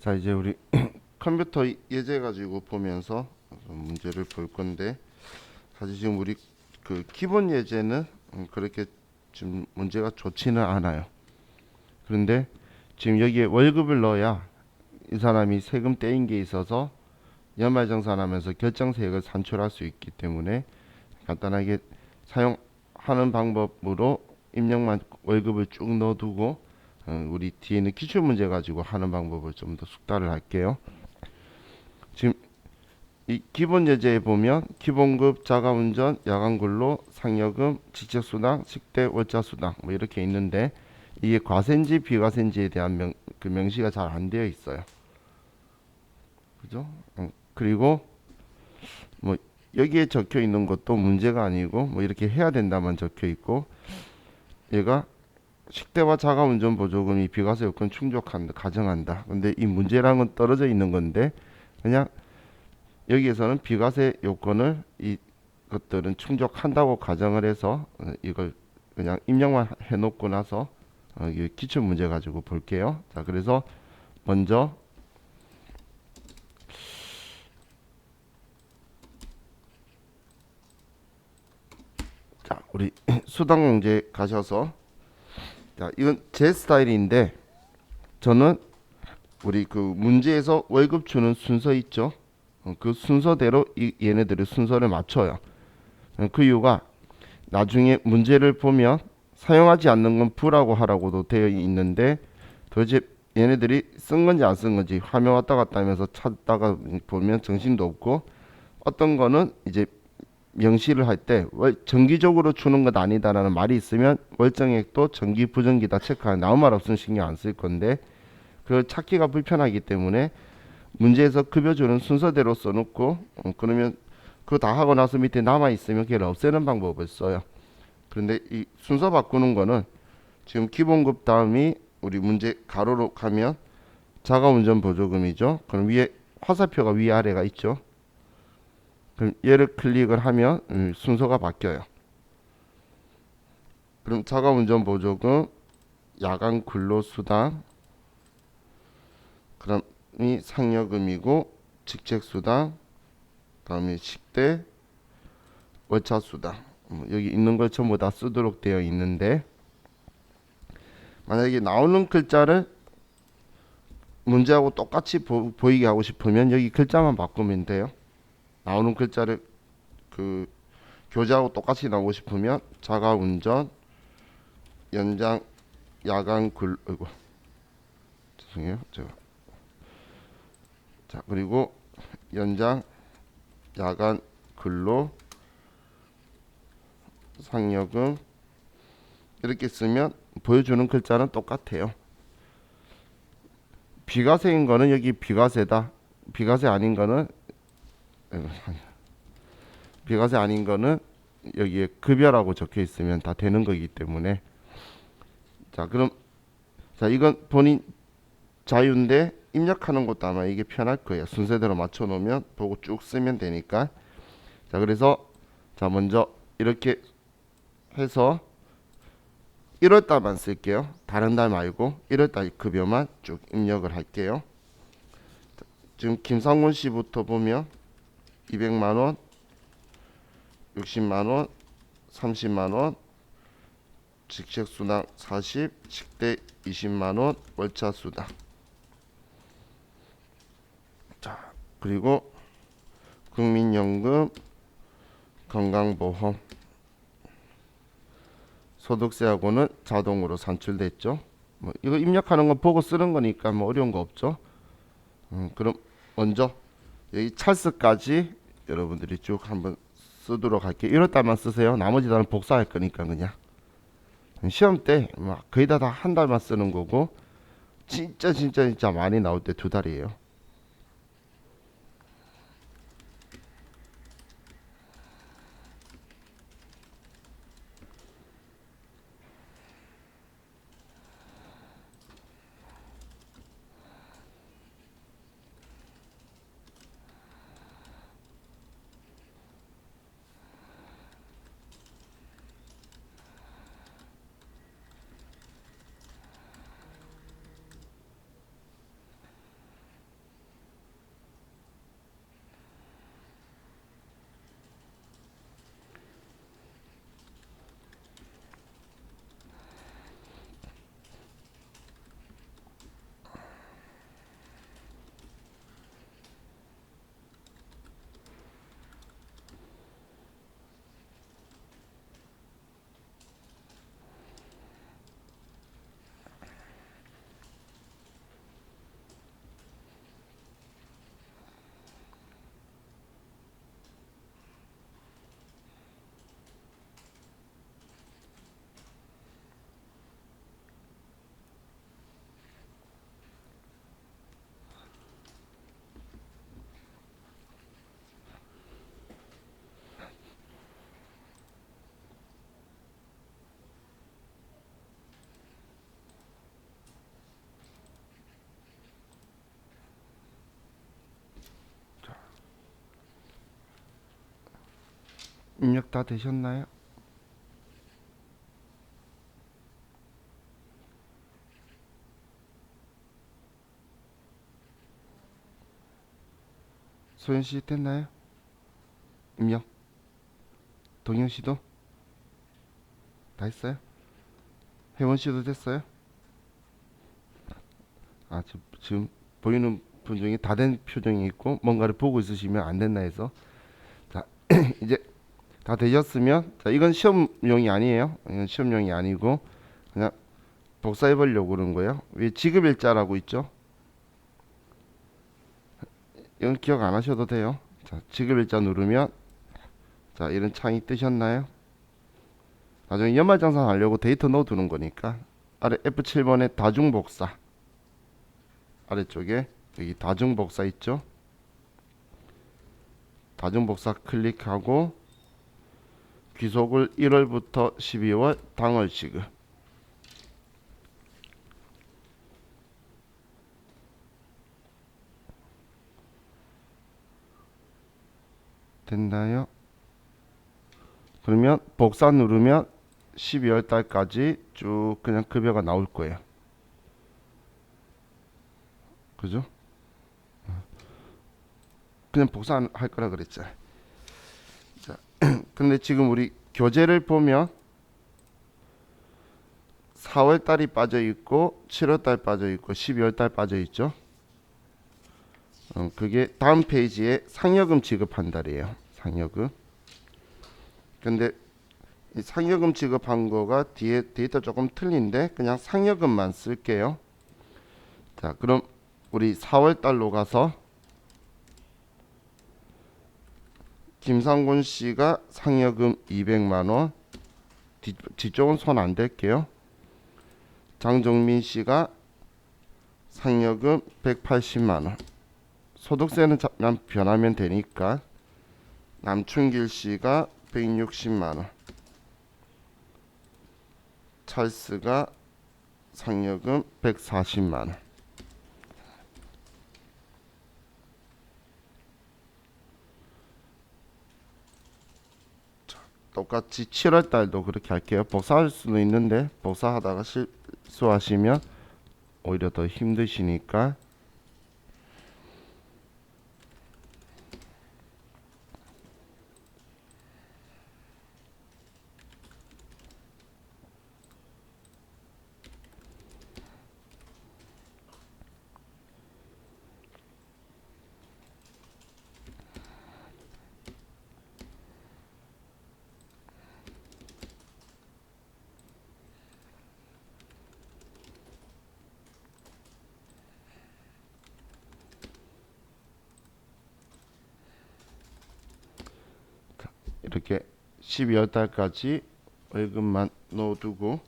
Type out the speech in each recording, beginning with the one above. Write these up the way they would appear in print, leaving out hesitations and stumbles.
자, 이제 우리 컴퓨터 예제 가지고 보면서 문제를 볼 건데, 사실 지금 우리 그 기본 예제는 그렇게 지금 문제가 좋지는 않아요. 그런데 지금 여기에 월급을 넣어야 이 사람이 세금 떼인 게 있어서 연말정산하면서 결정세액을 산출할 수 있기 때문에 간단하게 사용하는 방법으로 입력만 월급을 쭉 넣어두고, 우리 뒤에는 기출문제 가지고 하는 방법을 좀 더 숙달을 할게요. 지금 이 기본 예제에 보면 기본급, 자가운전, 야간근로, 상여금, 직책수당, 식대, 월차수당 뭐 이렇게 있는데, 이게 과세인지 비과세인지에 대한 그 명시가 잘 안 되어 있어요. 그죠? 그리고 뭐 여기에 적혀 있는 것도 문제가 아니고 뭐 이렇게 해야 된다만 적혀 있고, 얘가 식대와 자가운전 보조금이 비과세 요건 충족한다, 가정한다. 근데 이 문제랑은 떨어져 있는 건데, 그냥 여기에서는 비과세 요건을 이것들은 충족한다고 가정을 해서 이걸 그냥 입력만 해놓고 나서 이 기출 문제 가지고 볼게요. 자, 그래서 먼저 자, 우리 수당 문제 가셔서, 자, 이건 제 스타일인데, 저는 우리 그 문제에서 월급 주는 순서 있죠. 그 순서대로 얘네들의 순서를 맞춰요. 그 이유가 나중에 문제를 보면 사용하지 않는 건 부라고 하라고도 되어 있는데, 도대체 얘네들이 쓴 건지 안 쓴 건지 화면 왔다 갔다 하면서 찾다가 보면 정신도 없고, 어떤 거는 이제 명시를 할 때 정기적으로 주는 것 아니다라는 말이 있으면 월정액도 정기 부정기 다 체크하는, 아무 말 없으면 신경 안 쓸 건데, 그걸 찾기가 불편하기 때문에 문제에서 급여 주는 순서대로 써놓고, 그러면 그거 다 하고 나서 밑에 남아 있으면 걔를 없애는 방법을 써요. 그런데 이 순서 바꾸는 거는, 지금 기본급 다음이 우리 문제 가로로 가면 자가운전 보조금이죠. 그럼 위에 화살표가 위아래가 있죠. 그럼 얘를 클릭을 하면 순서가 바뀌어요. 그럼 자가운전 보조금, 야간 근로수당, 그럼 이 상여금이고, 직책수당, 다음에 식대, 월차수당, 여기 있는 걸 전부 다 쓰도록 되어 있는데, 만약에 나오는 글자를 문제하고 똑같이 보이게 하고 싶으면 여기 글자만 바꾸면 돼요. 나오는 글자를 그 교재하고 똑같이 나오고 싶으면 자가운전, 연장, 야간 근, 어이구, 죄송해요. 제가. 자, 그리고 연장, 야간 근로, 상여금 이렇게 쓰면 보여주는 글자는 똑같아요. 비과세인 거는 여기 비과세다. 비과세 아닌 거는, 비과세 아닌 거는 여기에 급여라고 적혀 있으면 다 되는 거기 때문에. 자, 그럼 자, 이건 본인 자유인데 입력하는 것도 아마 이게 편할 거예요. 순서대로 맞춰 놓으면 보고 쭉 쓰면 되니까. 자, 그래서 자, 먼저 이렇게 해서 1월 달만 쓸게요. 다른 달 말고 1월 달 급여만 쭉 입력을 할게요. 지금 김상곤 씨부터 보면 200만 원, 60만 원, 30만 원, 직책수당 40, 식대 20만 원, 월차수당. 자, 그리고 국민연금, 건강보험, 소득세하고는 자동으로 산출됐죠. 뭐 이거 입력하는 거 보고 쓰는 거니까 뭐 어려운 거 없죠. 그럼 먼저 여기 찰스까지 여러분들이 쭉 한번 쓰도록 할게요. 1월 달만 쓰세요. 나머지 달은 복사할 거니까 그냥. 시험 때 막 거의 다 한 달만 쓰는 거고, 진짜 많이 나올 때 두 달이에요. 입력 다 되셨나요? 소연 씨 됐나요? 입력. 동영 씨도 다 했어요? 혜원 씨도 됐어요? 아, 지금 보이는 분 중에 다 된 표정이 있고 뭔가를 보고 있으시면 안 됐나 해서. 자, 이제 다 되셨으면, 자, 이건 시험용이 아니에요. 이건 시험용이 아니고 그냥 복사해 보려고 그런 거예요. 위에 지급일자라고 있죠? 이건 기억 안 하셔도 돼요. 자, 지급일자 누르면, 자, 이런 창이 뜨셨나요? 나중에 연말정산 하려고 데이터 넣어두는 거니까 아래 F7번에 다중복사, 아래쪽에 여기 다중복사 있죠? 다중복사 클릭하고 귀속을 1월부터 12월 당월 지급. 됐나요? 그러면 복사 누르면 12월 달까지 쭉 그냥 급여가 나올 거예요. 그죠? 그냥 복사할 거라 그랬잖아요. 자, 근데 지금 우리 교재를 보면 4월 달이 빠져 있고 7월 달 빠져 있고 12월 달 빠져 있죠. 그게 다음 페이지에 상여금 지급한 달이에요. 상여금. 근데 이 상여금 지급한 거가 뒤에 데이터 조금 틀린데 그냥 상여금만 쓸게요. 자, 그럼 우리 4월 달로 가서 김상곤 씨가 상여금 200만 원, 뒤쪽은 손 안 댈게요. 장정민 씨가 상여금 180만 원. 소득세는 변하면 되니까 남춘길 씨가 160만 원. 찰스가 상여금 140만 원. 똑같이 7월 달도 그렇게 할게요. 복사할 수는 있는데 복사하다가 실수하시면 오히려 더 힘드시니까. 이렇게 12월 달까지 월급만 넣어두고,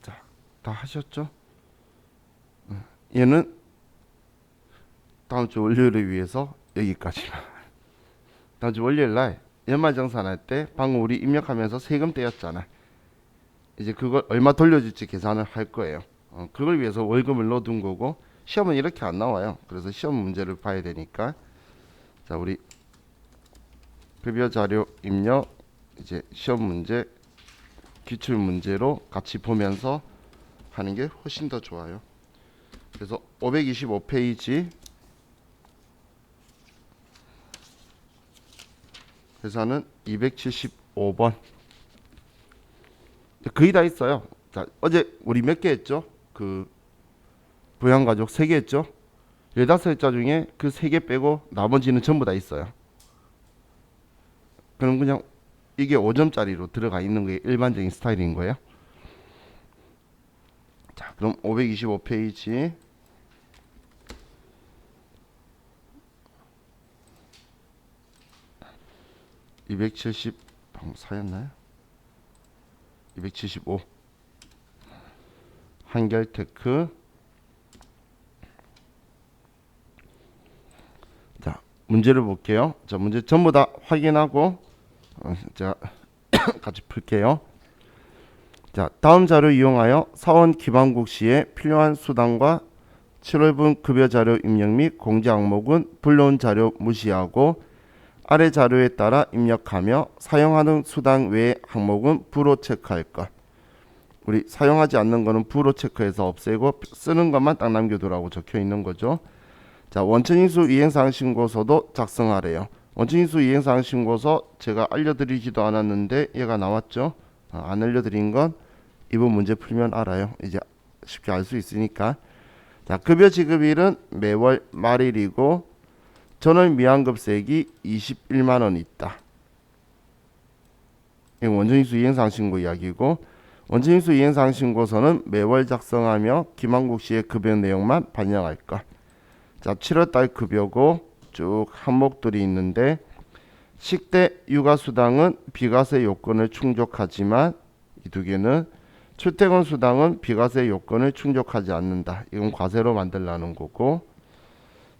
자, 다 하셨죠? 얘는 다음 주 월요일을 위해서 여기까지만. 다음 주 월요일 날 연말정산할 때 방금 우리 입력하면서 세금 떼였잖아. 이제 그걸 얼마 돌려줄지 계산을 할 거예요. 그걸 위해서 월급을 넣어둔 거고, 시험은 이렇게 안 나와요. 그래서 시험 문제를 봐야 되니까. 자, 우리 급여 자료 입력, 이제 시험 문제, 기출 문제로 같이 보면서 하는 게 훨씬 더 좋아요. 그래서 525페이지 회사는 275번. 거의 다 있어요. 자, 어제 우리 몇 개 했죠? 그 부양가족 3개 했죠? 15자 중에 그 3개 빼고 나머지는 전부 다 있어요. 그럼 그냥 이게 5점짜리로 들어가 있는 게 일반적인 스타일인 거예요. 자, 그럼 525페이지 270 4였나요? 275. 한결테크. 자, 문제를 볼게요. 자, 문제 전부 다 확인하고 제가 같이 풀게요. 자, 다음 자료 이용하여 사원 김한국 씨의 필요한 수당과 7월분 급여 자료 입력 및 공제 항목은 불러온 자료 무시하고 아래 자료에 따라 입력하며 사용하는 수당 외의 항목은 부로 체크할 것. 우리 사용하지 않는 거는 부로 체크해서 없애고 쓰는 것만 딱 남겨두라고 적혀 있는 거죠. 자, 원천인수 이행사항 신고서도 작성하래요. 원천인수 이행사항 신고서 제가 알려드리지도 않았는데 얘가 나왔죠. 안 알려드린 건 이번 문제 풀면 알아요. 이제 쉽게 알 수 있으니까. 자, 급여 지급일은 매월 말일이고 전월 미환급세액이 21만 원 있다. 이건 원천인수 이행사항 신고 이야기고, 원천인수 이행사항 신고서는 매월 작성하며 김한국 씨의 급여 내용만 반영할 것. 자, 7월달 급여고 쭉 항목들이 있는데, 식대 육아수당은 비과세 요건을 충족하지만 이 두 개는 출퇴근 수당은 비과세 요건을 충족하지 않는다. 이건 과세로 만들라는 거고.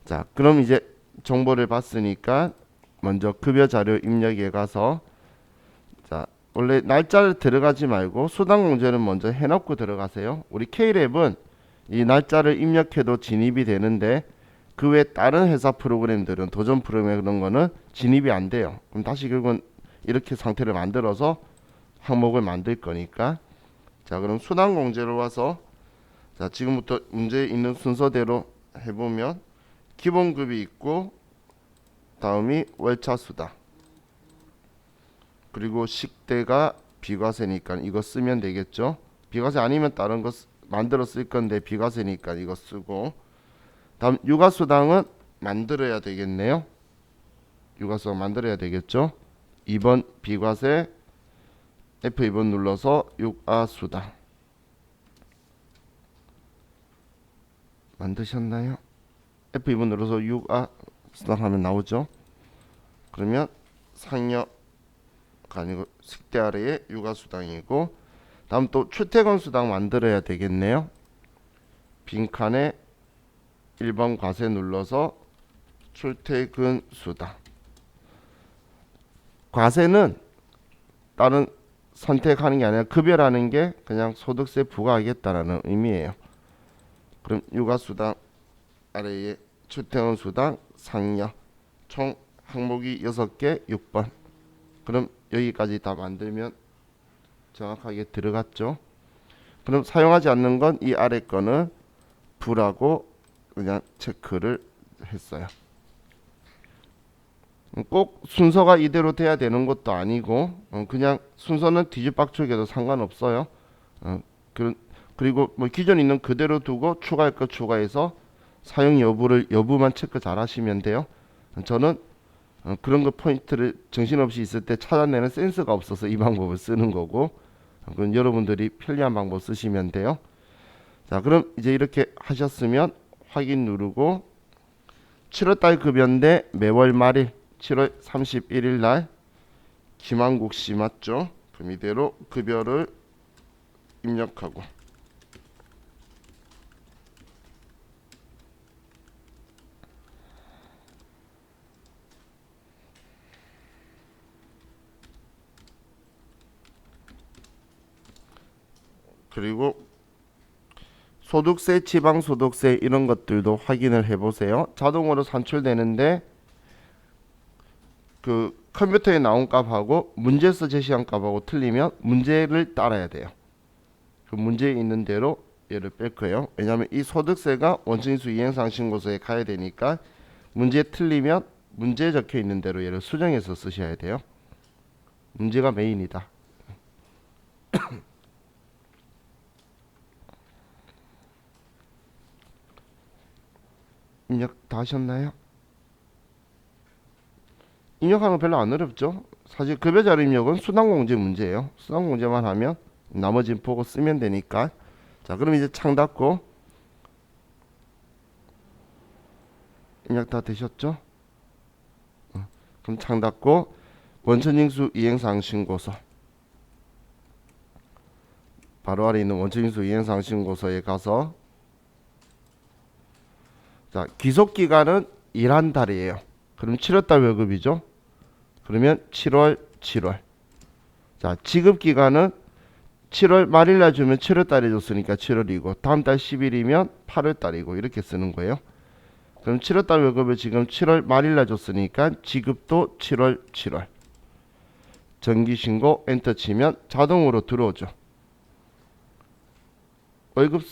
자, 그럼 이제 정보를 봤으니까 먼저 급여 자료 입력에 가서, 자, 원래 날짜를 들어가지 말고 수당 공제는 먼저 해놓고 들어가세요. 우리 K랩은 이 날짜를 입력해도 진입이 되는데 그 외 다른 회사 프로그램들은 도전 프로그램 그런 거는 진입이 안 돼요. 그럼 다시 결국은 이렇게 상태를 만들어서 항목을 만들 거니까. 자, 그럼 수당 공제로 와서, 자, 지금부터 문제에 있는 순서대로 해보면 기본급이 있고 다음이 월차 수당, 그리고 식대가 비과세니까 이거 쓰면 되겠죠. 비과세 아니면 다른 거 만들어 쓸 건데 비과세니까 이거 쓰고, 다음 육아수당은 만들어야 되겠네요. 육아수당 만들어야 되겠죠. 2번 비과세, F2번 눌러서 육아수당 만드셨나요? F2번 눌러서 육아수당 하면 나오죠. 그러면 상여가 아니고 식대 아래에 육아수당이고, 다음 또 출퇴근수당 만들어야 되겠네요. 빈칸에 1번 과세 눌러서 출퇴근수당. 과세는 다른 선택하는 게 아니라 급여라는 게 그냥 소득세 부과하겠다라는 의미예요. 그럼 육아수당 아래에 출퇴근수당 상여 총 항목이 6개 6번. 그럼 여기까지 다 만들면 정확하게 들어갔죠. 그럼 사용하지 않는 건 이 아래 거는 부라고 그냥 체크를 했어요. 꼭 순서가 이대로 돼야 되는 것도 아니고 그냥 순서는 뒤집박죽해도 상관없어요. 그리고 뭐 기존 있는 그대로 두고 추가할 거 추가해서 사용 여부만 체크 잘 하시면 돼요. 저는 그런 거 포인트를 정신없이 있을 때 찾아내는 센스가 없어서 이 방법을 쓰는 거고, 그건 여러분들이 편리한 방법 쓰시면 돼요. 자, 그럼 이제 이렇게 하셨으면 확인 누르고 7월달 급여인데 매월 말일 7월 31일 날 김한국 씨 맞죠? 그럼 이대로 급여를 입력하고, 그리고 소득세, 지방소득세 이런 것들도 확인을 해보세요. 자동으로 산출되는데 그 컴퓨터에 나온 값하고 문제에서 제시한 값하고 틀리면 문제를 따라야 돼요. 그 문제에 있는 대로 얘를 뺄 거예요. 왜냐하면 이 소득세가 원천인수 이행사항 신고서에 가야 되니까 문제 틀리면 문제에 적혀 있는 대로 얘를 수정해서 쓰셔야 돼요. 문제가 메인이다. 입력 다 하셨나요? 입력하는 거 별로 안 어렵죠. 사실 급여자료 입력은 수당공제 문제예요. 수당공제만 하면 나머지는 보고 쓰면 되니까. 자, 그럼 이제 창 닫고, 입력 다 되셨죠? 그럼 창 닫고 원천징수 이행사항 신고서 바로 아래 있는 원천징수 이행상신고서에 가서 자, 귀속기간은 일한 달이에요. 그럼 7월달 월급이죠. 그러면 7월. 자, 지급기간은 7월 말일날 주면 7월달에 줬으니까 7월이고 다음달 10일이면 8월달이고 이렇게 쓰는 거예요. 그럼 7월달 월급을 지금 7월 말일날 줬으니까 지급도 7월. 정기신고 엔터 치면 자동으로 들어오죠. 월급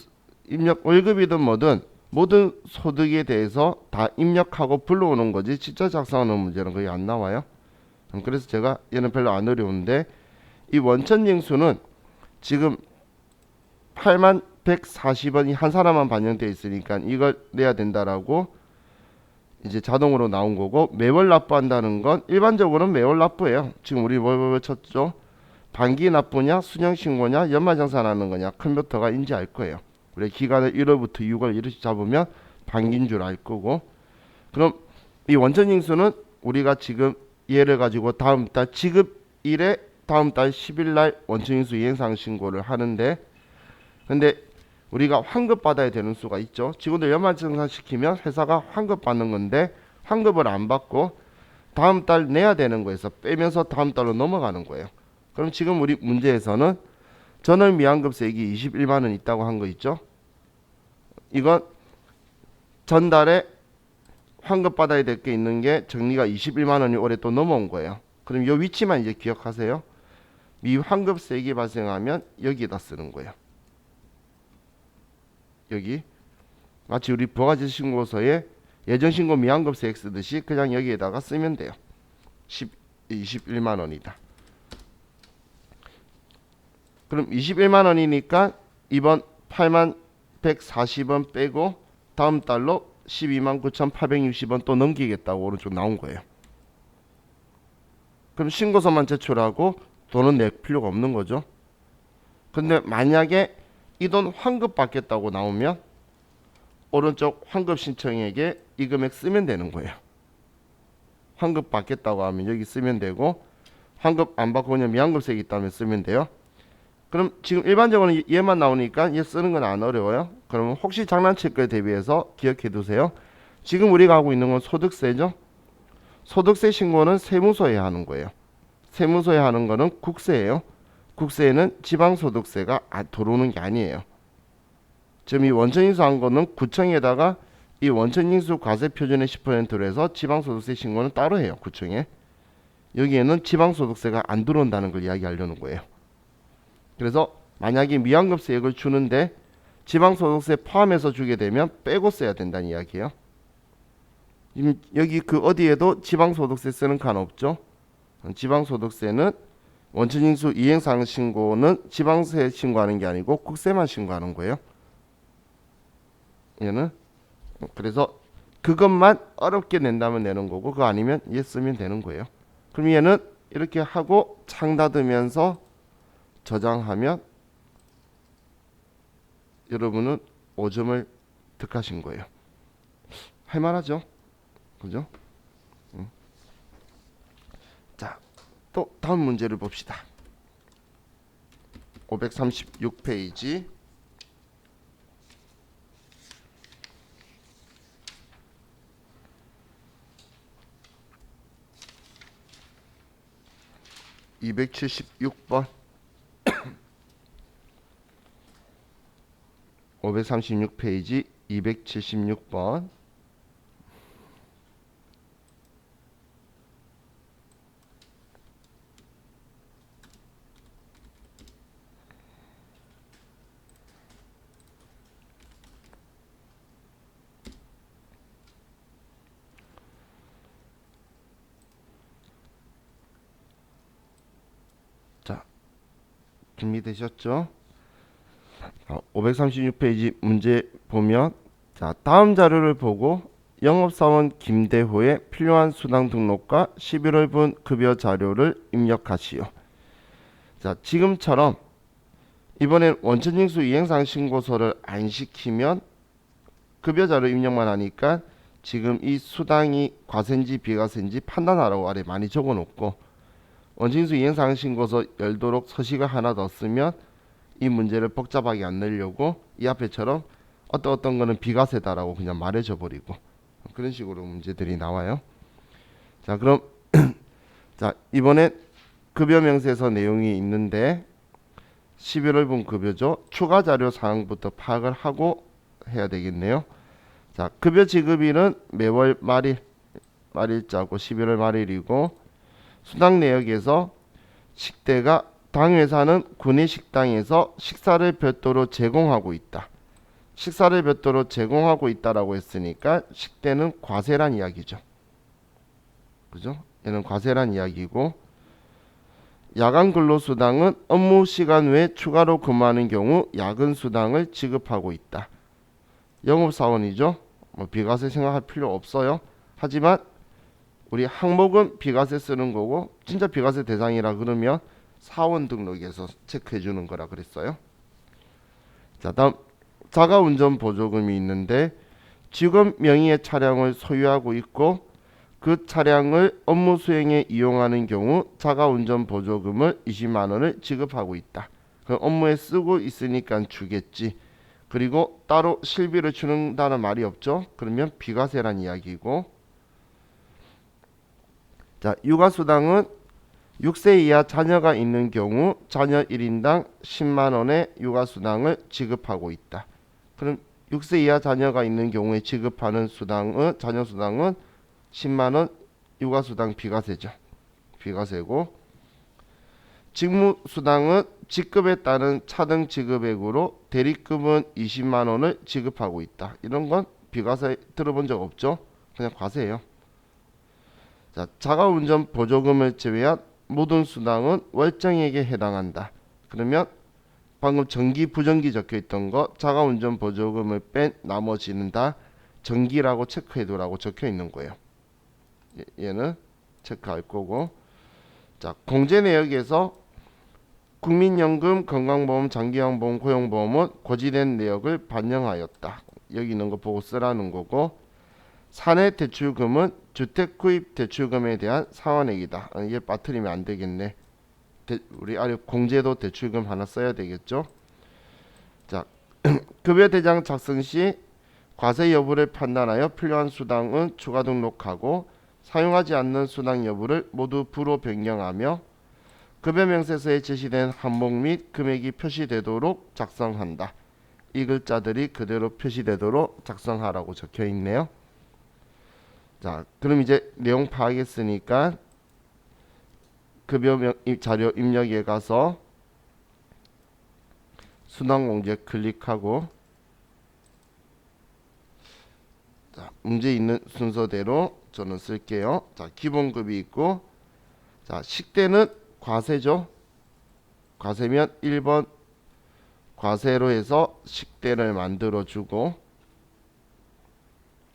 입력, 월급이든 뭐든 모든 소득에 대해서 다 입력하고 불러오는 거지 직접 작성하는 문제는 거의 안 나와요. 그래서 제가 얘는 별로 안 어려운데 이 원천징수는 지금 8140원이 한 사람만 반영되어 있으니까 이걸 내야 된다라고 이제 자동으로 나온 거고, 매월 납부한다는 건 일반적으로는 매월 납부예요. 지금 우리 뭘 쳤죠? 반기 납부냐 순형신고냐 연말정산하는 거냐 컴퓨터가 인지할 거예요. 우리 기간을 1월부터 6월 이렇게 잡으면 반기인 줄 알 거고, 그럼 이 원천징수는 우리가 지금 얘를 가지고 다음 달 지급일에 다음 달 10일 날 원천징수 이행상신고를 하는데, 근데 우리가 환급 받아야 되는 수가 있죠. 직원들 연말정산 시키면 회사가 환급 받는 건데 환급을 안 받고 다음 달 내야 되는 거에서 빼면서 다음 달로 넘어가는 거예요. 그럼 지금 우리 문제에서는 전월 미환급세액이 21만 원 있다고 한 거 있죠. 이건 전달에 환급 받아야 될 게 있는 게 정리가 21만 원이 올해 또 넘어온 거예요. 그럼 이 위치만 이제 기억하세요. 미환급세액이 발생하면 여기에다 쓰는 거예요. 여기 마치 우리 부가세 신고서에 예정신고 미환급세액 쓰듯이 그냥 여기에다가 쓰면 돼요. 21만 원이다. 그럼 21만 원이니까 이번 8만 140원 빼고 다음 달로 12만 9,860원 또 넘기겠다고 오른쪽 나온 거예요. 그럼 신고서만 제출하고 돈은 낼 필요가 없는 거죠. 근데 만약에 이 돈 환급 받겠다고 나오면 오른쪽 환급 신청액에 이 금액 쓰면 되는 거예요. 환급 받겠다고 하면 여기 쓰면 되고, 환급 안 받고 그냥 미환급세액이 있다면 쓰면 돼요. 그럼 지금 일반적으로 얘만 나오니까 얘 쓰는 건 안 어려워요. 그러면 혹시 장난칠 거에 대비해서 기억해 두세요. 지금 우리가 하고 있는 건 소득세죠. 소득세 신고는 세무서에 하는 거예요. 세무서에 하는 거는 국세예요. 국세에는 지방소득세가 들어오는 게 아니에요. 지금 이 원천징수 한 거는 구청에다가 이 원천징수 과세표준의 10%로 해서 지방소득세 신고는 따로 해요. 구청에. 여기에는 지방소득세가 안 들어온다는 걸 이야기하려는 거예요. 그래서 만약에 미환급세액을 주는데 지방소득세 포함해서 주게 되면 빼고 써야 된다는 이야기예요. 여기 그 어디에도 지방소득세 쓰는 칸 없죠. 지방소득세는 원천징수 이행상신고는 지방세 신고하는 게 아니고 국세만 신고하는 거예요. 얘는 그래서 그것만 어렵게 낸다면 내는 거고, 그거 아니면 얘 쓰면 되는 거예요. 그럼 얘는 이렇게 하고 창 닫으면서 저장하면 여러분은 5점을 득하신 거예요. 할만하죠? 그죠? 자, 또 다음 문제를 봅시다. 536페이지 276번 536페이지 276번 자, 준비되셨죠? 536페이지 문제 보면, 자, 다음 자료를 보고 영업사원 김대호의 필요한 수당 등록과 11월분 급여 자료를 입력하시오. 자, 지금처럼 이번엔 원천징수 이행상신고서를 안 시키면 급여 자료 입력만 하니까 지금 이 수당이 과세인지 비과세인지 판단하라고 아래 많이 적어 놓고, 원천징수 이행상신고서 열도록 서식을 하나 더 쓰면 이 문제를 복잡하게 안 내려고 이 앞에처럼 어떤 거는 비과세다라고 그냥 말해줘 버리고 그런 식으로 문제들이 나와요. 자, 그럼 자, 이번에 급여 명세서 내용이 있는데 11월분 급여죠. 추가 자료 사항부터 파악을 하고 해야 되겠네요. 자, 급여 지급일은 매월 말일자고 11월 말일이고 수당 내역에서 식대가 당회사는 구내 식당에서 식사를 별도로 제공하고 있다. 식사를 별도로 제공하고 있다라고 했으니까 식대는 과세란 이야기죠. 그죠? 얘는 과세란 이야기고 야간 근로수당은 업무 시간 외에 추가로 근무하는 경우 야근 수당을 지급하고 있다. 영업사원이죠. 뭐 비과세 생각할 필요 없어요. 하지만 우리 항목은 비과세 쓰는 거고 진짜 비과세 대상이라 그러면 사원 등록에서 체크해 주는 거라 그랬어요. 자, 다음 자가운전 보조금이 있는데 직원 명의의 차량을 소유하고 있고 그 차량을 업무 수행에 이용하는 경우 자가운전 보조금을 20만 원을 지급하고 있다. 그 업무에 쓰고 있으니까 주겠지. 그리고 따로 실비를 주는다는 말이 없죠. 그러면 비과세란 이야기고. 자, 육아수당은 6세 이하 자녀가 있는 경우 자녀 1인당 10만 원의 육아수당을 지급하고 있다. 그럼 6세 이하 자녀가 있는 경우에 지급하는 수당은 자녀수당은 10만 원 육아수당 비과세죠. 비과세고 직무수당은 직급에 따른 차등 지급액으로 대리급은 20만 원을 지급하고 있다. 이런 건 비과세 들어본 적 없죠? 그냥 과세예요. 자, 자가운전 보조금을 제외한 모든 수당은 월정액에 해당한다. 그러면 방금 정기 부정기 적혀있던 거 자가운전 보조금을 뺀 나머지는 다 정기라고 체크해두라고 적혀있는 거예요. 얘는 체크할 거고. 자, 공제 내역에서 국민연금, 건강보험, 장기요양보험, 고용보험은 고지된 내역을 반영하였다. 여기 있는 거 보고 쓰라는 거고. 사내 대출금은 주택 구입 대출금에 대한 상환액이다. 이게 빠뜨리면 안 되겠네. 우리 아래 공제도 대출금 하나 써야 되겠죠. 자, 급여 대장 작성 시 과세 여부를 판단하여 필요한 수당은 추가 등록하고 사용하지 않는 수당 여부를 모두 부로 변경하며 급여 명세서에 제시된 항목 및 금액이 표시되도록 작성한다. 이 글자들이 그대로 표시되도록 작성하라고 적혀 있네요. 자, 그럼 이제 내용 파악했으니까 급여 자료 입력에 가서 수당 공제 클릭하고 자, 문제 있는 순서대로 저는 쓸게요. 자, 기본급이 있고 자, 식대는 과세죠. 과세면 1번 과세로 해서 식대를 만들어 주고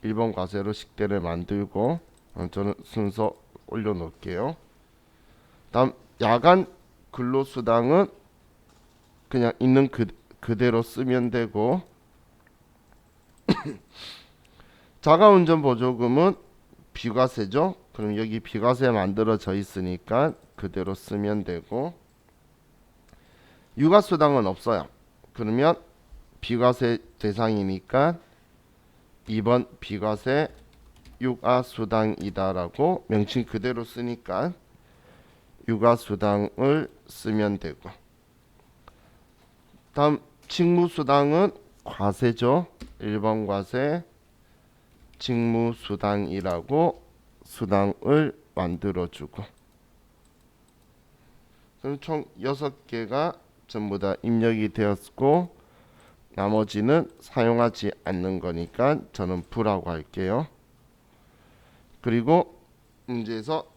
1번 과세로 식대를 만들고 저는 순서 올려 놓을게요. 다음 야간 근로수당은 그냥 있는 그대로 쓰면 되고 자가운전 보조금은 비과세죠. 그럼 여기 비과세 만들어져 있으니까 그대로 쓰면 되고 육아수당은 없어요. 그러면 비과세 대상이니까 2번 비과세 육아수당이다라고 명칭 그대로 쓰니까 육아수당을 쓰면 되고 다음 직무수당은 과세죠. 1번 과세 직무수당이라고 수당을 만들어주고 그럼 총 6개가 전부 다 입력이 되었고 나머지는 사용하지 않는 거니까 저는 부라고 할게요. 그리고 문제에서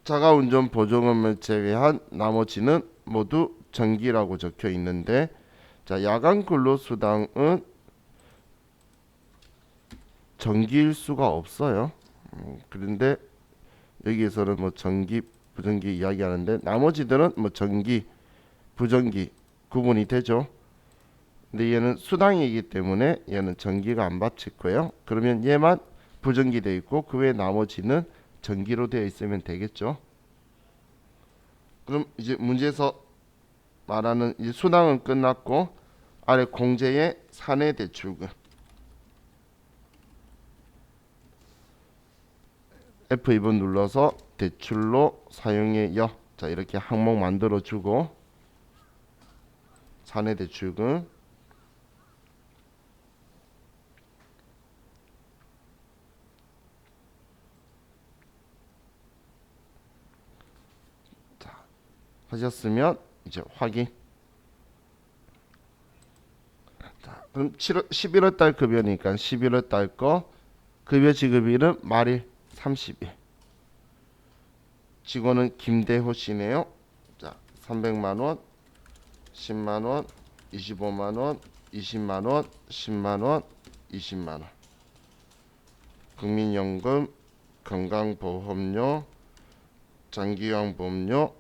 자가운전 보조금을 제외한 나머지는 모두 정기라고 적혀 있는데 자, 야간 근로수당은 정기일 수가 없어요. 그런데 여기에서는 뭐 정기 부정기 이야기하는데 나머지들은 뭐 정기 부정기 구분이 되죠. 근데 얘는 수당이기 때문에 얘는 정기가 안 받칠 거예요. 그러면 얘만 부정기 되어 있고 그 외 나머지는 정기로 되어 있으면 되겠죠. 그럼 이제 문제에서 말하는 이제 수당은 끝났고 아래 공제의 사내 대출금 F2번 눌러서 대출로 사용해요. 자, 이렇게 항목 만들어 주고 사내 대출금 자, 하셨으면 이제 확인. 자, 그럼 11월 달 급여니까 11월 달 거 급여 지급일은 말일 30일. 직원은 김대호 씨네요. 자, 300만 원, 10만 원, 25만 원, 20만 원, 10만 원, 20만 원. 국민연금, 건강보험료, 장기요양보험료,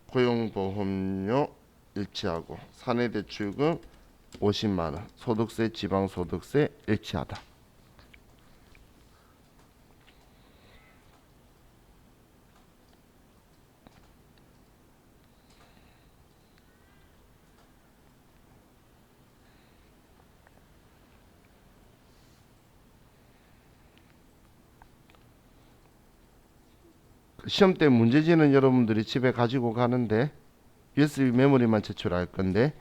고용보험료 일치하고 사내대출금 50만 원, 소득세, 지방소득세 일치하다. 시험 때 문제지는 여러분들이 집에 가지고 가는데 USB 메모리만 제출할 건데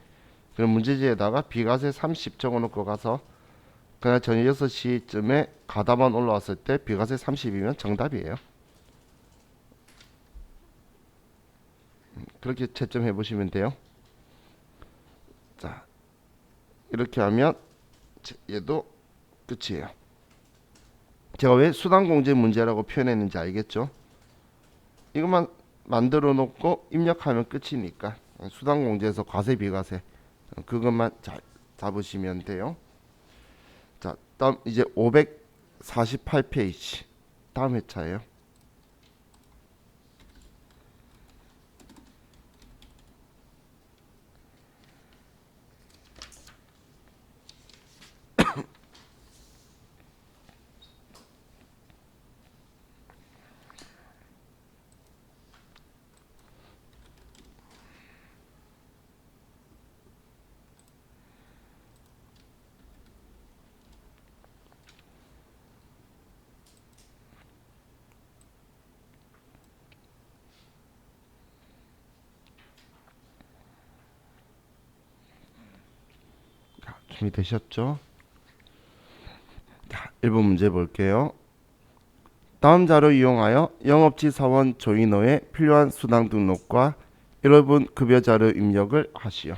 그럼 문제지에다가 비과세 30 적어놓고 가서 그날 저녁 6시쯤에 가다만 올라왔을 때 비과세 30이면 정답이에요. 그렇게 채점해 보시면 돼요. 자, 이렇게 하면 얘도 끝이에요. 제가 왜 수당공제 문제라고 표현했는지 알겠죠? 이것만 만들어 놓고 입력하면 끝이니까 수당공제에서 과세 비과세 그것만 잘 잡으시면 돼요. 자, 다음 이제 548페이지 다음 회차예요. 준비되셨죠? 자, 1번 문제 볼게요. 다음 자료 이용하여 영업지 사원 조인호의 필요한 수당 등록과 1월분 급여 자료 입력을 하시오.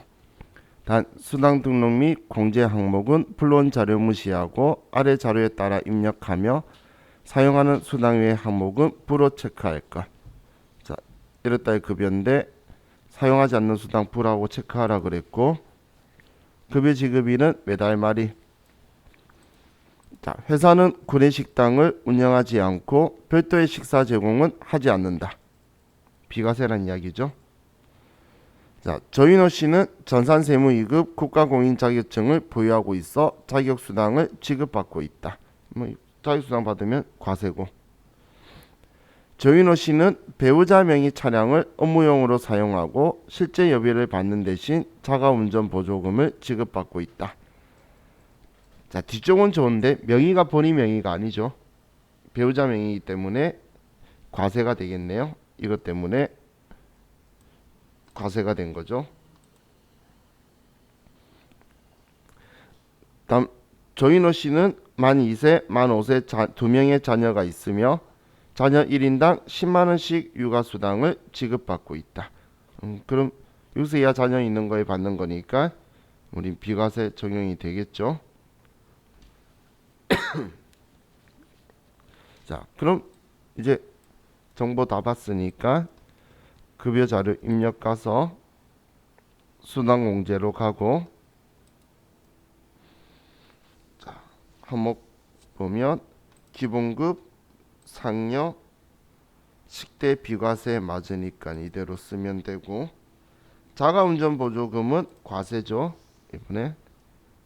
단 수당 등록 및 공제 항목은 불러온 자료 무시하고 아래 자료에 따라 입력하며 사용하는 수당 외 항목은 불어 체크할 것. 자, 1월달 급여인데 사용하지 않는 수당 불하고 체크하라 그랬고 급여 지급일은 매달 말일. 자, 회사는 구내식당을 운영하지 않고 별도의 식사 제공은 하지 않는다. 비과세란 이야기죠. 자, 조인호 씨는 전산세무 2급 국가공인 자격증을 보유하고 있어 자격수당을 지급받고 있다. 자격수당 받으면 과세고. 조인호 씨는 배우자 명의 차량을 업무용으로 사용하고 실제 여비를 받는 대신 자가운전 보조금을 지급받고 있다. 자, 뒤쪽은 좋은데 명의가 본인 명의가 아니죠. 배우자 명의이기 때문에 과세가 되겠네요. 이것 때문에 과세가 된 거죠. 다음 조인호 씨는 만 2세, 만 5세 2명의 자녀가 있으며 자녀 1인당 10만 원씩 육아수당을 지급받고 있다. 그럼 6세 이하 자녀 있는 거에 받는 거니까 우리 비과세 적용이 되겠죠. 자, 그럼 이제 정보 다 봤으니까 급여 자료 입력 가서 수당 공제로 가고 자, 항목 보면 기본급 상여 식대 비과세 맞으니까 이대로 쓰면 되고 자가운전 보조금은 과세죠. 이번에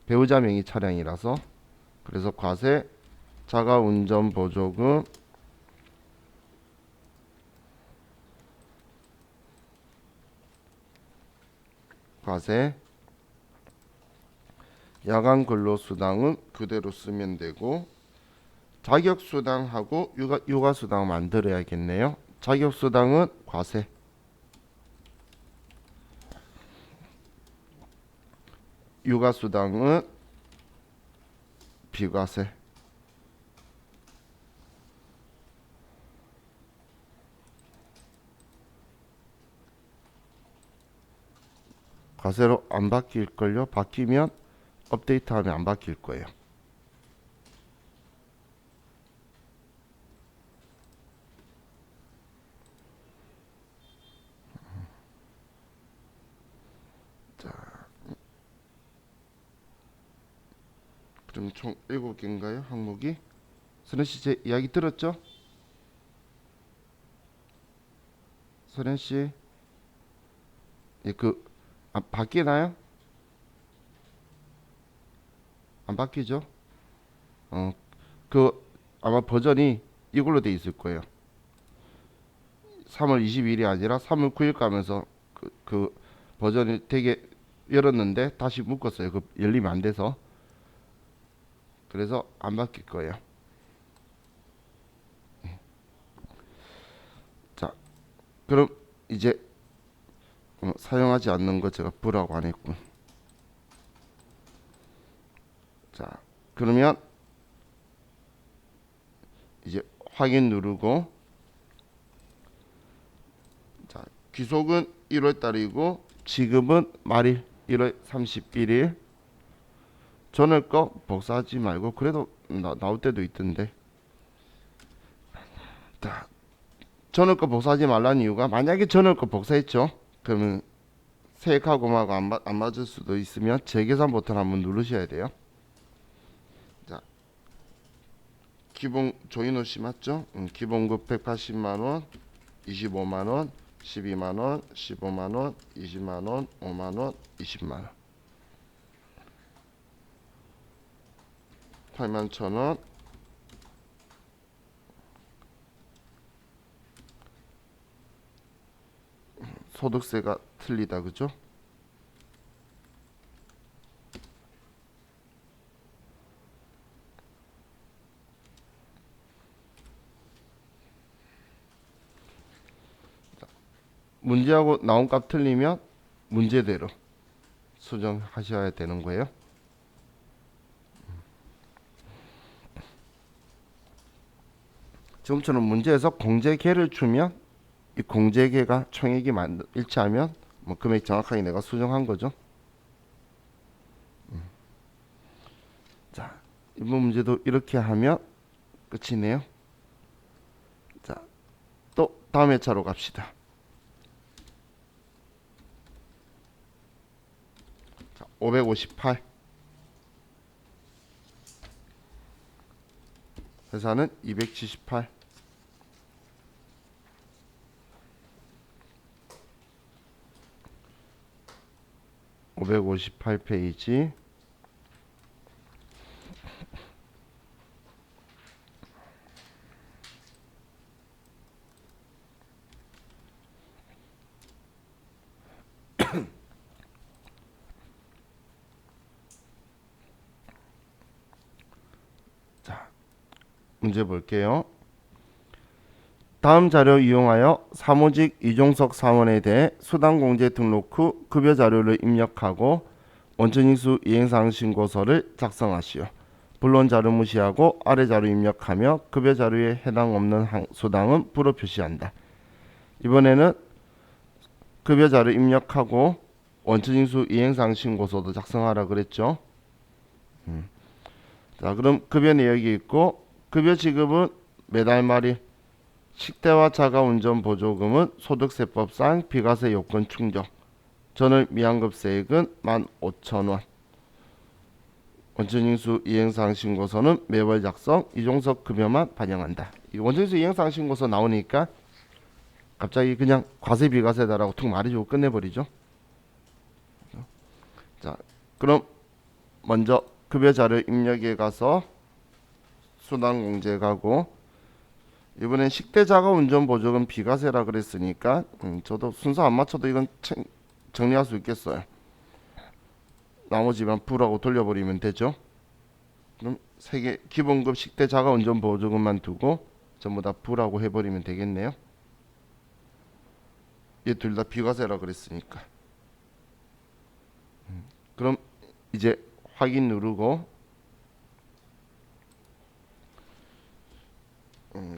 배우자 명의 차량이라서 그래서 과세 자가운전 보조금 과세. 야간 근로수당은 그대로 쓰면 되고, 자격수당하고 육아수당 만들어야겠네요. 자격수당은 과세, 육아수당은 비과세. 과세로 안 바뀔걸요? 바뀌면 업데이트하면 안 바뀔 거예요. 자, 그럼 총 7개인가요? 항목이? 선현씨 제 이야기 들었죠? 선현씨, 예, 바뀌나요? 안 바뀌죠? 어, 그 아마 버전이 이걸로 돼 있을 거예요. 3월 22일이 아니라 3월 9일 가면서 그 버전이 되게 열었는데 다시 묶었어요. 그 열리면 안 돼서. 그래서 안 바뀔 거예요. 자, 그럼 이제 사용하지 않는 거 제가 부라고 안 했군. 자, 그러면 이제 확인 누르고, 자, 귀속은 1월 달이고 지급은 말일 1월 31일. 전에 거 복사하지 말고, 그래도 나올 때도 있던데. 자, 전에 거 복사하지 말라는 이유가, 만약에 전에 거 복사했죠, 그러면 세액하고하고 안 맞을 수도 있으면 재계산 버튼 한번 누르셔야 돼요. 자, 기본 조인호씨 맞죠? 기본급 180만원, 25만원, 12만원, 15만원, 20만원, 5만원, 20만원, 81,000원. 소득세가 틀리다, 그죠? 문제하고 나온 값 틀리면 문제대로 수정하셔야 되는 거예요. 지금처럼 문제에서 공제계를 주면, 이 공제계가 총액이 일치하면 뭐 금액 정확하게 내가 수정한 거죠. 자, 이번 문제도 이렇게 하면 끝이네요. 자, 또 다음 회차로 갑시다. 자, 558. 회사는 278. 558페이지. 자, 문제 볼게요. 다음 자료 이용하여 사무직 이종석 사원에 대해 수당공제 등록 후 급여 자료를 입력하고 원천징수 이행사항 신고서를 작성하시오. 본론 자료 무시하고 아래 자료 입력하며 급여 자료에 해당 없는 수당은 불어 표시한다. 이번에는 급여 자료 입력하고 원천징수 이행사항 신고서도 작성하라 그랬죠. 자, 그럼 급여 내역이 있고, 급여 지급은 매달 말일, 식대와 자가운전 보조금은 소득세법상 비과세 요건 충족, 전월 미환급세액은 15,000원, 원천징수 이행사항 신고서는 매월 작성, 이종석 급여만 반영한다. 이 원천징수 이행사항 신고서 나오니까 갑자기 그냥 과세 비과세다라고 툭 말해주고 끝내버리죠. 자, 그럼 먼저 급여 자료 입력에 가서 수당 공제 가고, 이번엔 식대자가 운전보조금 비과세라 그랬으니까 저도 순서 안 맞춰도 이건 정리할 수 있겠어요. 나머지만 부라고 돌려버리면 되죠. 그럼 세 개 기본급 식대 자가운전 보조금만 두고 전부 다 부라고 해버리면 되겠네요. 얘 둘 다 비과세라 그랬으니까. 그럼 이제 확인 누르고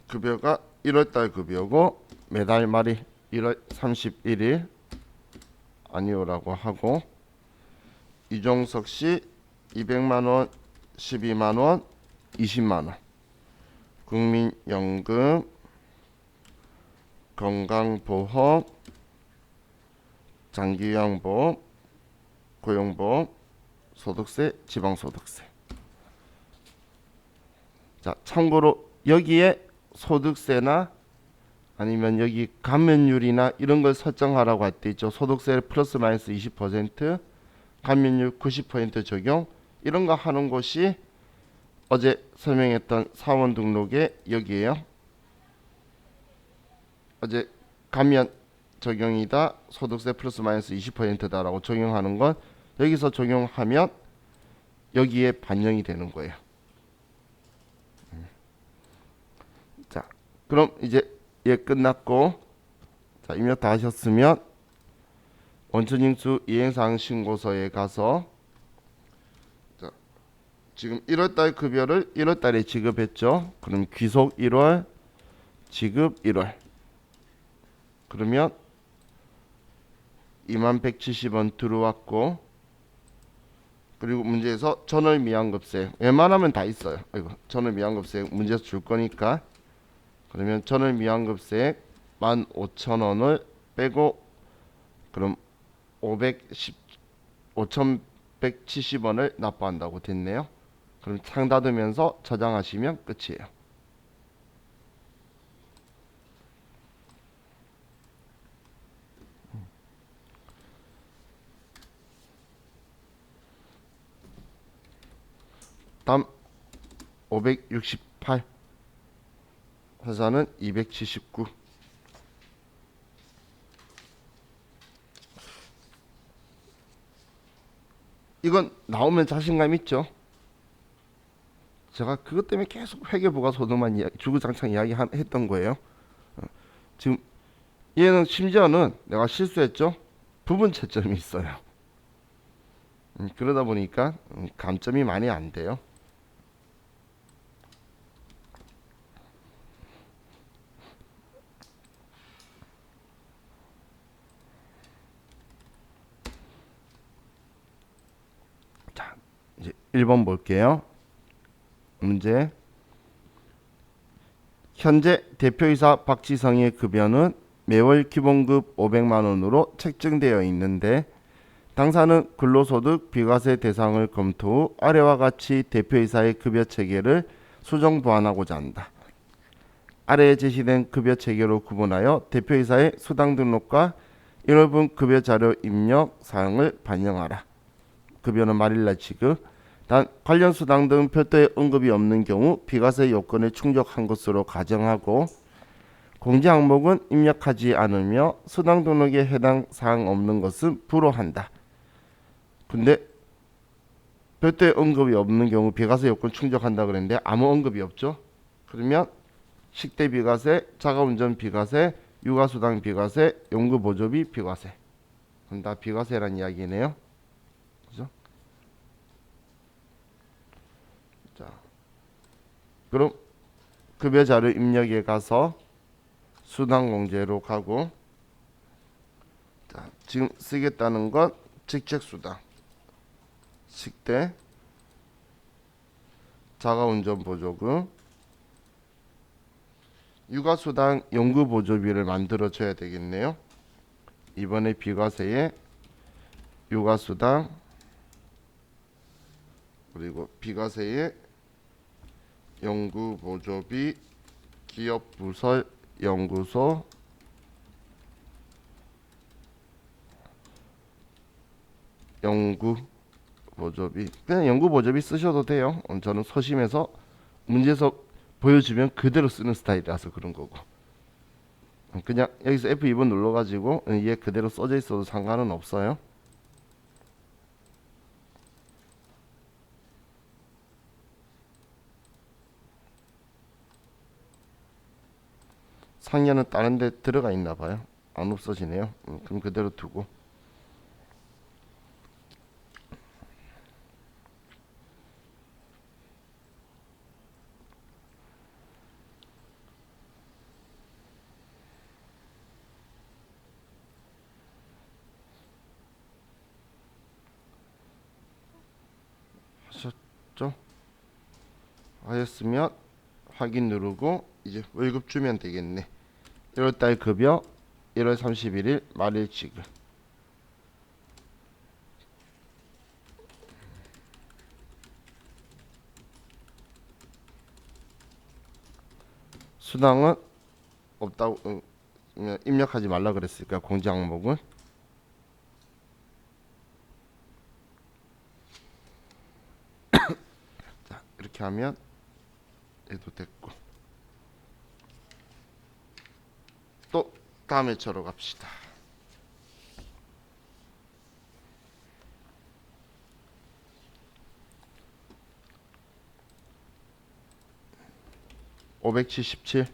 급여가 1월달 급여고 매달 말이 1월 31일 아니오라고 하고 이종석 씨 200만원, 12만원, 20만원 국민연금, 건강보험, 장기요양보험, 고용보험, 소득세, 지방소득세. 자, 참고로 여기에 소득세나 아니면 여기 감면율이나 이런 걸 설정하라고 할 때 있죠. 소득세 플러스 마이너스 20%, 감면율 90% 적용, 이런 거 하는 곳이 어제 설명했던 사원 등록에 여기에요. 어제 감면 적용이다, 소득세 플러스 마이너스 20%다라고 적용하는 건 여기서 적용하면 여기에 반영이 되는 거예요. 자, 그럼 이제 얘 끝났고, 자, 입력 다 하셨으면 원천징수 이행사항 신고서에 가서, 자, 지금 1월달 급여를 1월달에 지급했죠. 그럼 귀속 1월, 지급 1월. 그러면 2170원 들어왔고, 그리고 문제에서 전월 미환급세 웬만하면 다 있어요. 아이고, 전월 미환급세 문제에서 줄 거니까. 그러면 전월 미환급세 15,000원을 빼고 그럼 5,170원을 납부한다고 됐네요. 그럼 창 닫으면서 저장하시면 끝이에요. 다음 568, 회사는 279. 이건 나오면 자신감 있죠. 제가 그것 때문에 계속 회계부가소득만 주구장창 이야기했던 거예요. 지금 얘는 심지어는 내가 실수했죠. 부분 채점이 있어요. 그러다 보니까 감점이 많이 안 돼요. 자, 이제 1번 볼게요. 문제. 현재 대표이사 박지성의 급여는 매월 기본급 500만 원으로 책정되어 있는데 당사는 근로소득 비과세 대상을 검토 후 아래와 같이 대표이사의 급여 체계를 수정 보완하고자 한다. 아래에 제시된 급여 체계로 구분하여 대표이사의 수당 등록과 1월분 급여 자료 입력 사항을 반영하라. 급여는 말일날 지급. 단 관련 수당 등 별도의 언급이 없는 경우 비과세 요건에 충족한 것으로 가정하고 공제 항목은 입력하지 않으며 수당 등록에 해당 사항 없는 것은 불허한다. 근데 별도의 언급이 없는 경우 비과세 요건 충족한다 그랬는데 아무 언급이 없죠. 그러면 식대 비과세, 자가운전 비과세, 육아수당 비과세, 연구보조비 비과세. 그럼 다 비과세란 이야기네요. 그죠? 자, 그럼 급여 자료 입력에 가서 수당 공제로 가고, 자, 지금 쓰겠다는 건 직책수당, 식대, 자가운전 보조금, 육아수당 연구보조비를 만들어줘야 되겠네요. 이번에 비과세에 육아수당 그리고 비과세에 연구보조비, 기업부설 연구소, 연구보조비, 그냥 연구보조비 쓰셔도 돼요. 저는 서심해서 문제에서 보여주면 그대로 쓰는 스타일이라서 그런 거고, 그냥 여기서 F2번 눌러가지고 얘 그대로 써져 있어도 상관은 없어요. 상여는 다른 데 들어가 있나 봐요. 안 없어지네요. 그럼 그대로 두고. 하셨죠? 하였으면 확인 누르고 이제 월급 주면 되겠네. 1월달 급여 1월 31일 말일 지급. 수당은 없다고 입력하지 말라 그랬으니까 공제 항목은 자, 이렇게 하면 얘도 됐고, 또 다음 회차로 갑시다. (577)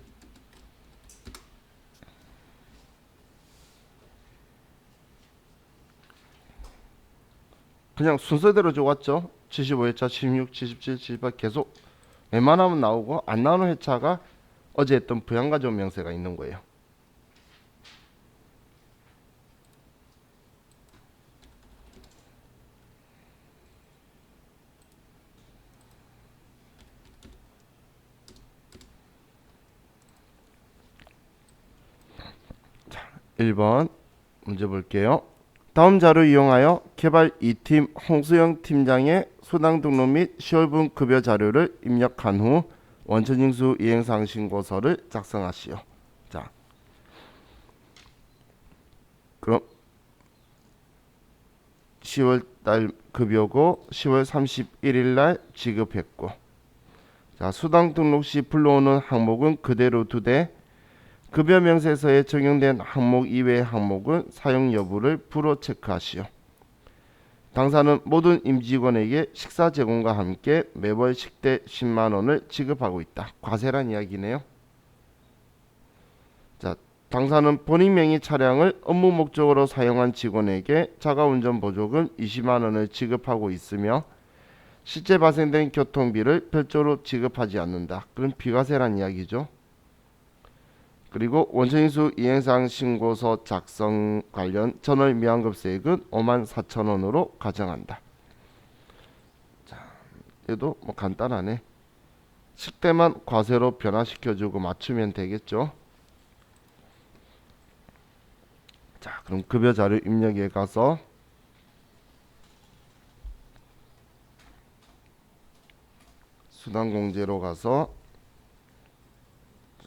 그냥 순서대로 좋았죠. 75회차, 76, 77, 78 계속 웬만하면 나오고, 안 나오는 회차가 어제 했던 부양가족 명세가 있는 거예요. 자, 1번 문제 볼게요. 다음 자료 이용하여 개발 2팀 홍수영 팀장의 수당 등록 및 10월분 급여 자료를 입력한 후 원천징수 이행사항 신고서를 작성하시오. 자, 그럼 10월 달 급여고 10월 31일 날 지급했고, 자, 수당 등록 시 불러오는 항목은 그대로 두되 급여 명세서에 적용된 항목 이외의 항목은 사용 여부를 불어 체크하시오. 당사는 모든 임직원에게 식사 제공과 함께 매월 식대 10만 원을 지급하고 있다. 과세란 이야기네요. 자, 당사는 본인 명의 차량을 업무 목적으로 사용한 직원에게 자가운전 보조금 20만 원을 지급하고 있으며 실제 발생된 교통비를 별도로 지급하지 않는다. 그럼 비과세란 이야기죠. 그리고 원천징수 이행사항 신고서 작성 관련 전월 미환급세액은 54,000원으로 가정한다. 자, 얘도 뭐 간단하네. 식대만 과세로 변화시켜주고 맞추면 되겠죠. 자, 그럼 급여 자료 입력에 가서 수당 공제로 가서,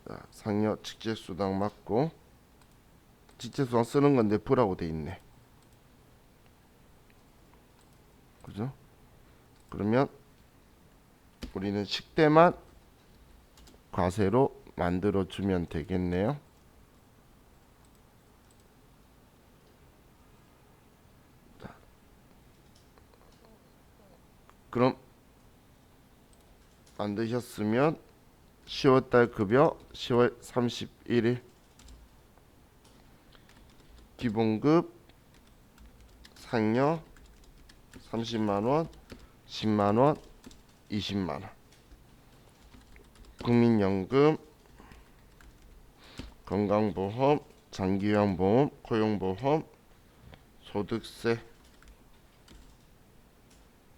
자, 상여 직제수당 맞고, 직제수당 쓰는 건데 부라고 돼 있네. 그죠? 그러면 우리는 식대만 과세로 만들어 주면 되겠네요. 자, 그럼 만드셨으면 10월달 급여 10월 31일 기본급 상여 30만원, 10만원, 20만원, 국민연금, 건강보험, 장기요양보험, 고용보험, 소득세,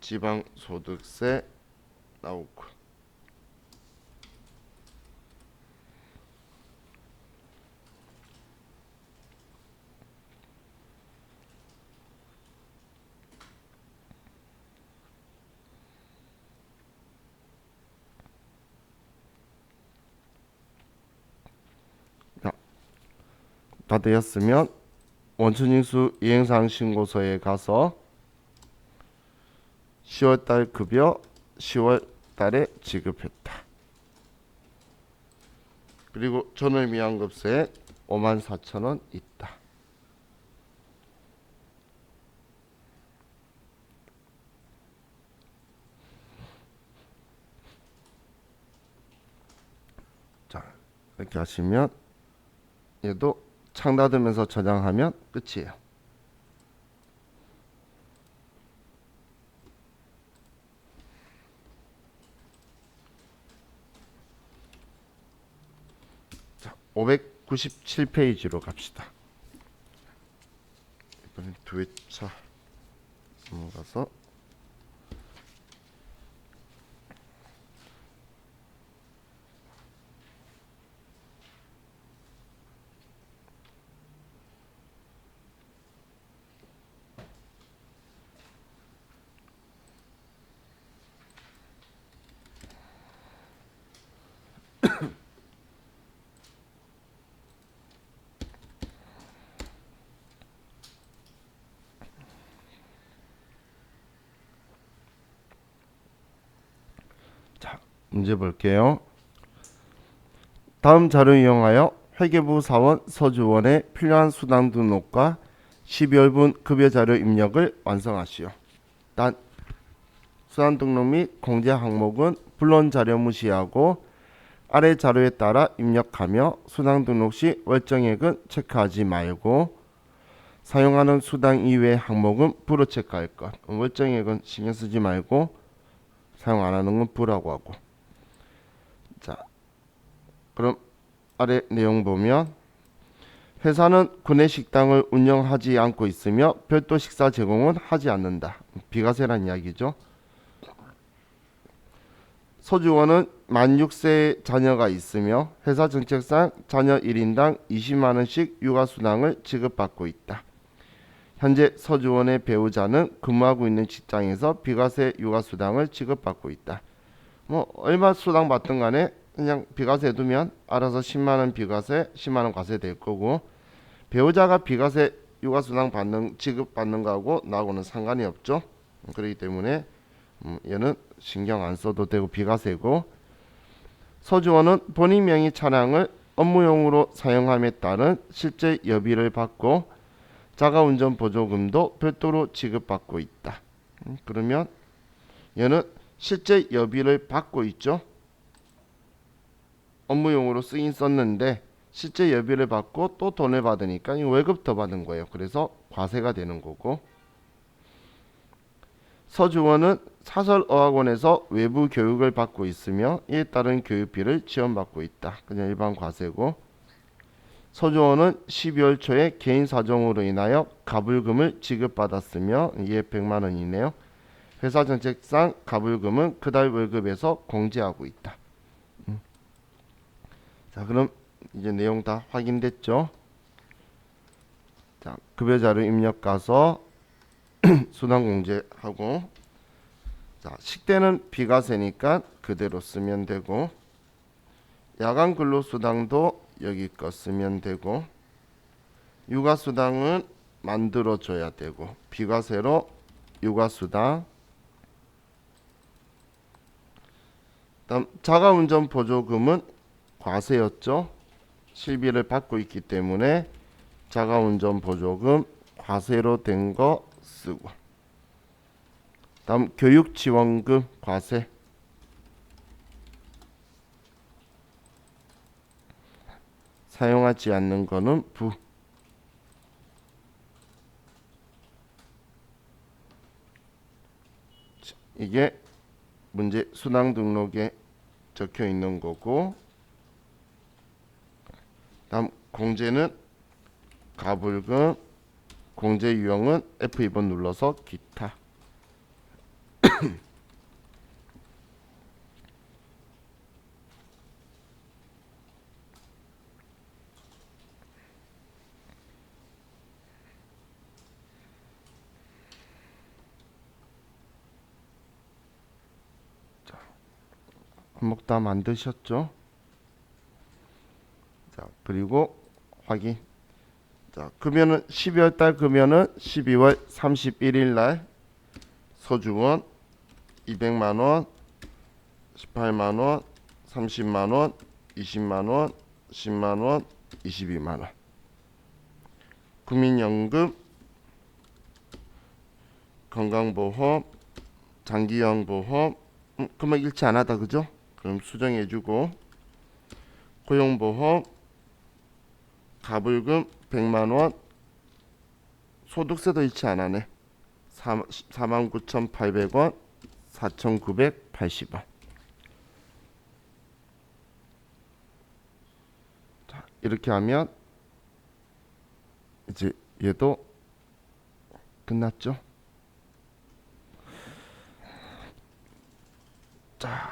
지방소득세 나오고, 다 되었으면 원천징수 이행사항 신고서에 가서 10월달 급여 10월달에 지급했다. 그리고 전월 미환급세 54,000원 있다. 자, 이렇게 하시면 얘도 창 닫으면서 저장하면 끝이에요. 자, 597페이지로 갑시다. 이번엔 두 회차 넘어가서 문제 볼게요. 다음 자료 이용하여 회계부 사원 서주원의 필요한 수당 등록과 12월분 급여 자료 입력을 완성하시오. 단 수당 등록 및 공제 항목은 본론 자료 무시하고 아래 자료에 따라 입력하며 수당 등록 시 월정액은 체크하지 말고 사용하는 수당 이외의 항목은 부로 체크할 것. 월정액은 신경 쓰지 말고 사용 안 하는 건 부라고 하고. 자, 그럼 아래 내용 보면 회사는 구내식당을 운영하지 않고 있으며 별도 식사 제공은 하지 않는다. 비과세란 이야기죠. 소주원은 만 6세 자녀가 있으며 회사 정책상 자녀 1인당 20만원씩 육아수당을 지급받고 있다. 현재 서주원의 배우자는 근무하고 있는 직장에서 비과세 육아수당을 지급받고 있다. 뭐 얼마 수당 받든 간에 그냥 비과세 두면 알아서 10만원 비과세 10만원 과세 될 거고, 배우자가 비과세 육아수당 지급받는 거하고 나하고는 상관이 없죠. 그렇기 때문에 얘는 신경 안 써도 되고 비과세고, 서주원은 본인 명의 차량을 업무용으로 사용함에 따른 실제 여비를 받고 자가운전 보조금도 별도로 지급받고 있다. 그러면 얘는 실제 여비를 받고 있죠. 업무용으로 쓰긴 썼는데 실제 여비를 받고 또 돈을 받으니까 월급 더 받은 거예요. 그래서 과세가 되는 거고, 서주원은 사설어학원에서 외부 교육을 받고 있으며 이에 따른 교육비를 지원받고 있다. 그냥 일반 과세고, 서주원은 12월 초에 개인 사정으로 인하여 가불금을 지급받았으며 이게 100만원이네요. 회사 정책상 가불금은 그달 월급에서 공제하고 있다. 자, 그럼 이제 내용 다 확인됐죠? 자, 급여 자료 입력 가서 수당 공제하고, 자, 식대는 비과세니까 그대로 쓰면 되고, 야간 근로수당도 여기 거 쓰면 되고, 육아수당은 만들어 줘야 되고, 비과세로 육아수당. 다음 자가운전 보조금은 과세였죠. 실비를 받고 있기 때문에 자가운전 보조금 과세로 된 거 쓰고, 다음 교육지원금 과세. 사용하지 않는 거는 부. 이게 문제 수당 등록에 적혀 있는 거고, 다음 공제는 가불금, 공제 유형은 F2번 눌러서 기타. 항목 다 만드셨죠? 자, 그리고 확인. 자, 금연은 12월 달 금연은 12월 31일 날 서주원 200만 원, 18만 원, 30만 원, 20만 원, 10만 원, 22만 원. 국민연금, 건강보험, 장기요양보험 금액 일치 안 하다 그죠? 그럼 수정해주고, 고용보험, 가불금 100만 원. 소득세도 일치 안 하네. 49,800원, 4,980원. 자, 이렇게 하면 이제 얘도 끝났죠. 자,